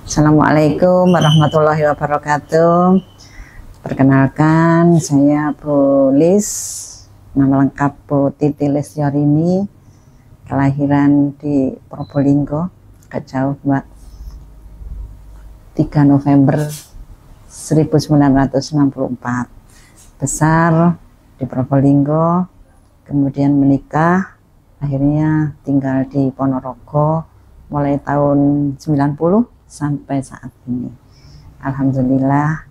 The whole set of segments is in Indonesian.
Assalamualaikum warahmatullahi wabarakatuh. Perkenalkan, saya Bu Lis, nama lengkap Bu Titi Lestiorini, kelahiran di Probolinggo, gak jauh Mbak, 3 November 1964. Besar di Probolinggo, kemudian menikah, akhirnya tinggal di Ponorogo mulai tahun 90 sampai saat ini. Alhamdulillah,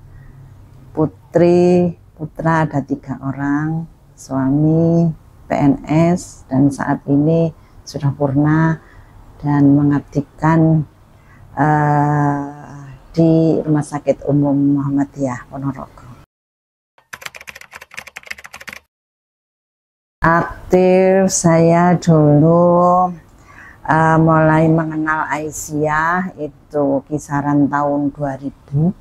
putra ada 3 orang, suami PNS dan saat ini sudah purna dan mengabdikan di Rumah Sakit Umum Muhammadiyah Ponorogo. Aktif saya dulu mulai mengenal Aisyah itu kisaran tahun 2000.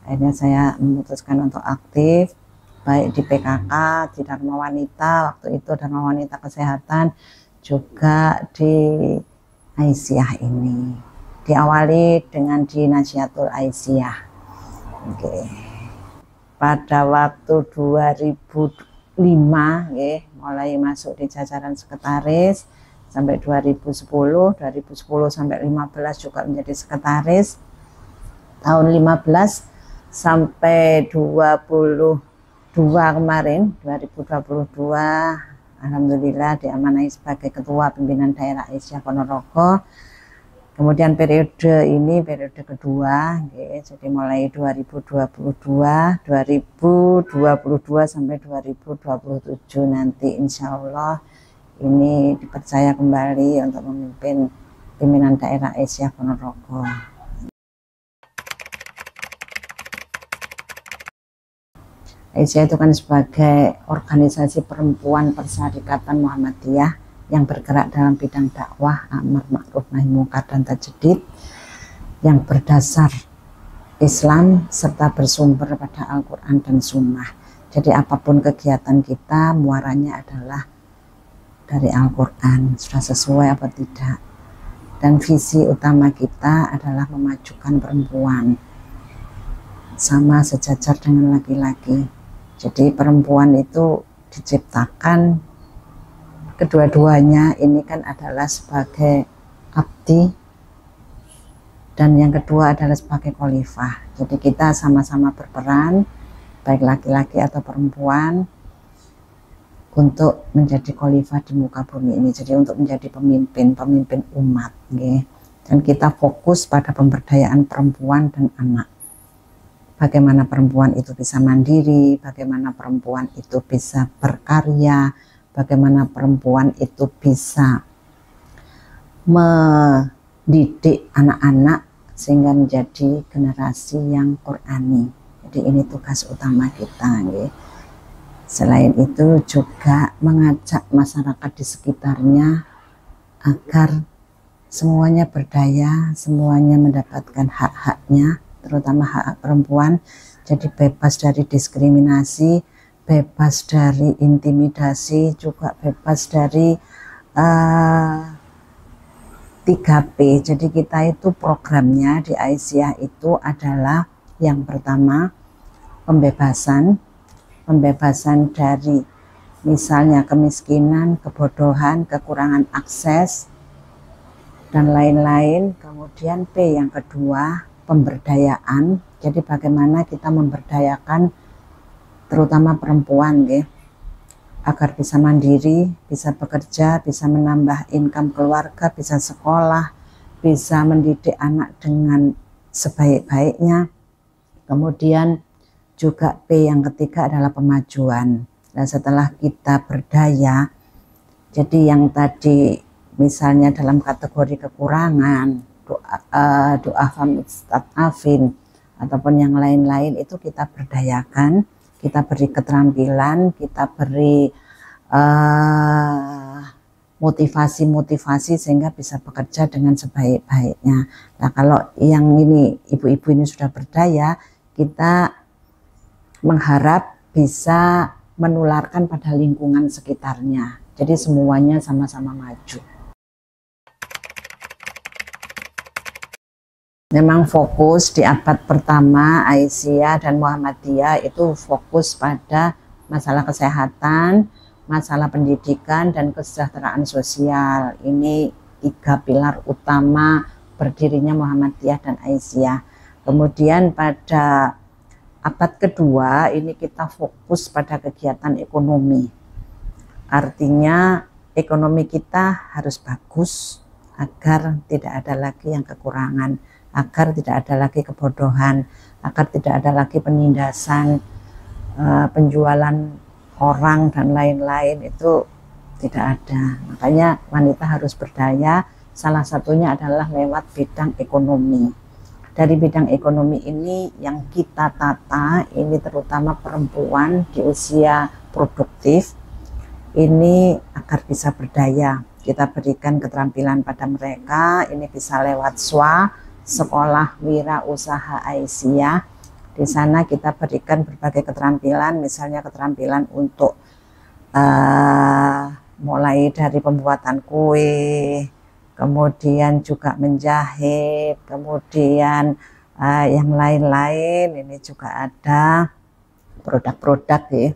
Akhirnya saya memutuskan untuk aktif baik di PKK, di Dharma Wanita waktu itu, Dharma Wanita Kesehatan, juga di Aisyah ini. Diawali dengan di Nasihatul Aisyah. Oke. Pada waktu 2005 mulai masuk di jajaran sekretaris sampai 2010 sampai 15 juga menjadi sekretaris. Tahun 15 sampai 22 kemarin 2022 alhamdulillah diamanai sebagai ketua pimpinan daerah Aisyah Ponorogo. Kemudian periode ini periode kedua, jadi mulai 2022 sampai 2027 nanti insya Allah ini dipercaya kembali untuk memimpin pimpinan daerah Aisyah Ponorogo. Aisyah itu kan sebagai organisasi perempuan Persyarikatan Muhammadiyah yang bergerak dalam bidang dakwah, amar ma'ruf nahi munkar dan tajdid yang berdasar Islam serta bersumber pada Al-Quran dan Sunnah. Jadi apapun kegiatan kita muaranya adalah dari Al-Quran, sudah sesuai apa tidak. Dan visi utama kita adalah memajukan perempuan sama sejajar dengan laki-laki. Jadi perempuan itu diciptakan kedua-duanya ini kan adalah sebagai abdi dan yang kedua adalah sebagai khalifah. Jadi kita sama-sama berperan baik laki-laki atau perempuan untuk menjadi khalifah di muka bumi ini, jadi untuk menjadi pemimpin umat, dan kita fokus pada pemberdayaan perempuan dan anak. Bagaimana perempuan itu bisa mandiri, bagaimana perempuan itu bisa berkarya, bagaimana perempuan itu bisa mendidik anak-anak sehingga menjadi generasi yang Qurani. Jadi ini tugas utama kita, Selain itu juga mengajak masyarakat di sekitarnya agar semuanya berdaya, semuanya mendapatkan hak-haknya, terutama hak perempuan. Jadi bebas dari diskriminasi, bebas dari intimidasi, juga bebas dari 3P. Jadi kita itu programnya di Aisyah itu adalah yang pertama pembebasan dari misalnya kemiskinan, kebodohan, kekurangan akses, dan lain-lain. Kemudian P yang kedua, pemberdayaan. Jadi bagaimana kita memberdayakan terutama perempuan, agar bisa mandiri, bisa bekerja, bisa menambah income keluarga, bisa sekolah, bisa mendidik anak dengan sebaik-baiknya. Kemudian juga P yang ketiga adalah pemajuan. Nah setelah kita berdaya, jadi yang tadi misalnya dalam kategori kekurangan, doa famistad'afin ataupun yang lain-lain itu kita berdayakan, kita beri keterampilan, kita beri motivasi sehingga bisa bekerja dengan sebaik-baiknya. Nah kalau yang ini ibu-ibu ini sudah berdaya, kita mengharap bisa menularkan pada lingkungan sekitarnya. Jadi semuanya sama-sama maju. memang fokus di abad pertama Aisyah dan Muhammadiyah itu fokus pada masalah kesehatan, masalah pendidikan, dan kesejahteraan sosial. Ini 3 pilar utama berdirinya Muhammadiyah dan Aisyah. Kemudian pada abad kedua ini kita fokus pada kegiatan ekonomi. Artinya ekonomi kita harus bagus agar tidak ada lagi yang kekurangan, agar tidak ada lagi kebodohan, agar tidak ada lagi penindasan, penjualan orang dan lain-lain, itu tidak ada. Makanya wanita harus berdaya, salah satunya adalah lewat bidang ekonomi. Dari bidang ekonomi ini yang kita tata, ini terutama perempuan di usia produktif, ini agar bisa berdaya. Kita berikan keterampilan pada mereka, ini bisa lewat SWA, Sekolah Wira Usaha Aisyah. Di sana kita berikan berbagai keterampilan, misalnya keterampilan untuk mulai dari pembuatan kue, kemudian juga menjahit, kemudian yang lain-lain, ini juga ada produk-produk ya.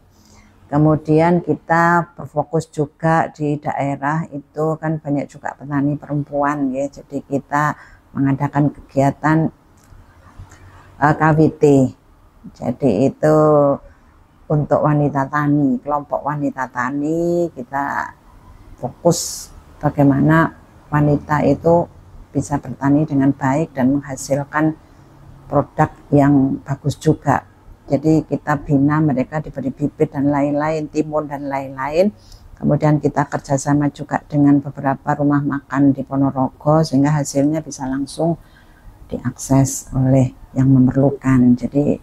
Kemudian kita berfokus juga di daerah itu kan banyak juga petani perempuan ya, jadi kita mengadakan kegiatan KWT. Jadi itu untuk wanita tani, kelompok wanita tani, kita fokus bagaimana wanita itu bisa bertani dengan baik dan menghasilkan produk yang bagus juga. Jadi kita bina mereka, diberi bibit dan lain-lain, timun dan lain-lain. Kemudian kita kerjasama juga dengan beberapa rumah makan di Ponorogo sehingga hasilnya bisa langsung diakses oleh yang memerlukan. Jadi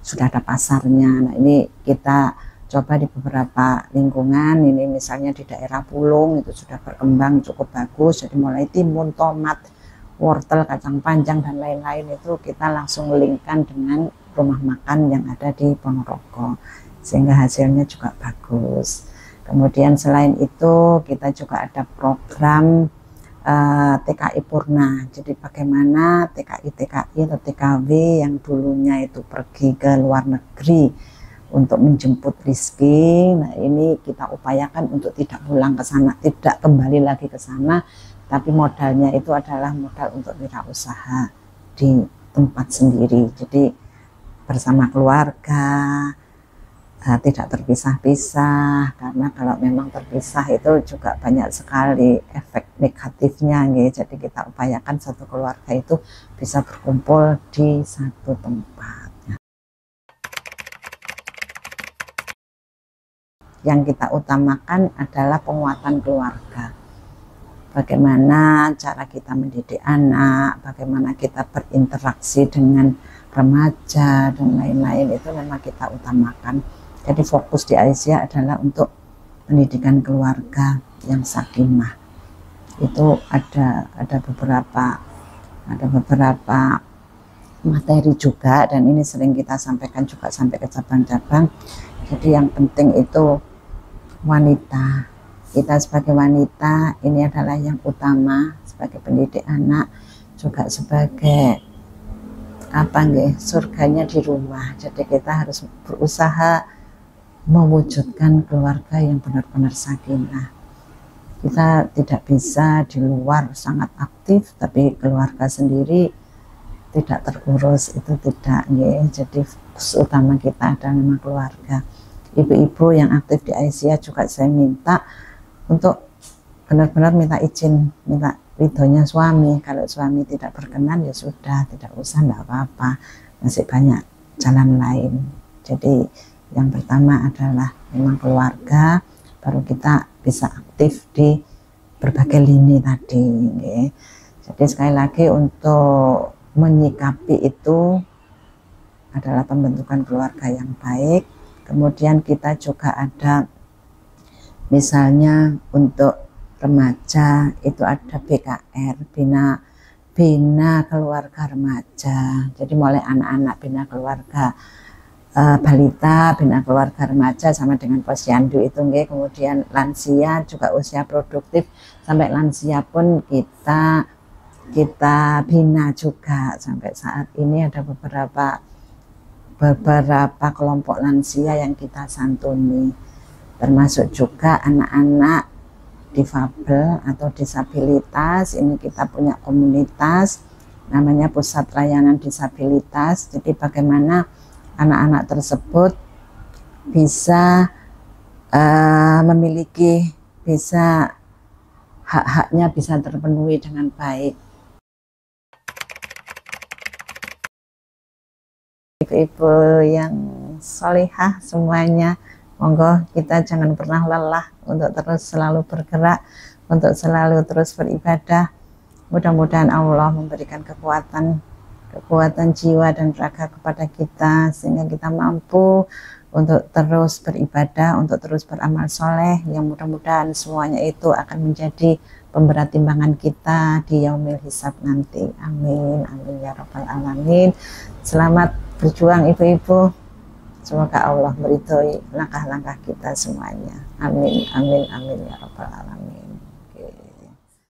sudah ada pasarnya. Nah, ini kita coba di beberapa lingkungan. Ini misalnya di daerah Pulung itu sudah berkembang cukup bagus. Jadi mulai timun, tomat, wortel, kacang panjang dan lain-lain itu kita langsung linkkan dengan rumah makan yang ada di Ponorogo sehingga hasilnya juga bagus. Kemudian selain itu kita juga ada program TKI Purna. Jadi bagaimana TKI atau TKW yang dulunya itu pergi ke luar negeri untuk menjemput rezeki. Nah, ini kita upayakan untuk tidak pulang ke sana, tidak kembali lagi ke sana, tapi modalnya itu adalah modal untuk wirausaha di tempat sendiri. Jadi bersama keluarga, tidak terpisah-pisah, karena kalau memang terpisah itu juga banyak sekali efek negatifnya gitu. Jadi kita upayakan satu keluarga itu bisa berkumpul di satu tempat. Yang kita utamakan adalah penguatan keluarga. Bagaimana cara kita mendidik anak, bagaimana kita berinteraksi dengan remaja dan lain-lain, itu memang kita utamakan. Jadi fokus di Aisyah adalah untuk pendidikan keluarga yang sakinah. Itu ada beberapa materi juga, dan ini sering kita sampaikan juga sampai ke cabang-cabang. Jadi yang penting itu wanita. Kita sebagai wanita ini adalah yang utama, sebagai pendidik anak, juga sebagai surganya di rumah. Jadi kita harus berusaha mewujudkan keluarga yang benar-benar sakinah. Kita tidak bisa di luar sangat aktif tapi keluarga sendiri tidak terurus, itu tidak ya. Jadi fokus utama kita adalah memang keluarga. Ibu-ibu yang aktif di Aisyah juga saya minta untuk benar-benar minta izin, minta ridhonya suami. Kalau suami tidak berkenan ya sudah, tidak usah, enggak apa-apa, masih banyak jalan lain. Jadi yang pertama adalah memang keluarga, baru kita bisa aktif di berbagai lini tadi ya. Jadi sekali lagi untuk menyikapi itu adalah pembentukan keluarga yang baik. Kemudian kita juga ada misalnya untuk remaja itu ada BKR, bina keluarga remaja. Jadi mulai anak-anak bina keluarga balita, bina keluarga remaja sama dengan posyandu itu nggih. Kemudian lansia juga usia produktif, sampai lansia pun kita kita bina juga. Sampai saat ini ada beberapa kelompok lansia yang kita santuni, termasuk juga anak-anak difabel atau disabilitas. Ini kita punya komunitas namanya Pusat Layanan Disabilitas. Jadi bagaimana anak-anak tersebut bisa memiliki, bisa hak-haknya bisa terpenuhi dengan baik. Ibu-ibu yang solihah semuanya, monggo kita jangan pernah lelah untuk terus selalu bergerak, untuk selalu terus beribadah. Mudah-mudahan Allah memberikan kekuatan jiwa dan raga kepada kita, sehingga kita mampu untuk terus beribadah, untuk terus beramal soleh, yang mudah-mudahan semuanya itu akan menjadi pemberat timbangan kita di yaumil hisab nanti. Amin, amin ya rabbal alamin. Selamat berjuang ibu-ibu, semoga Allah meridhoi langkah-langkah kita semuanya. Amin, amin, amin ya rabbal alamin. Oke.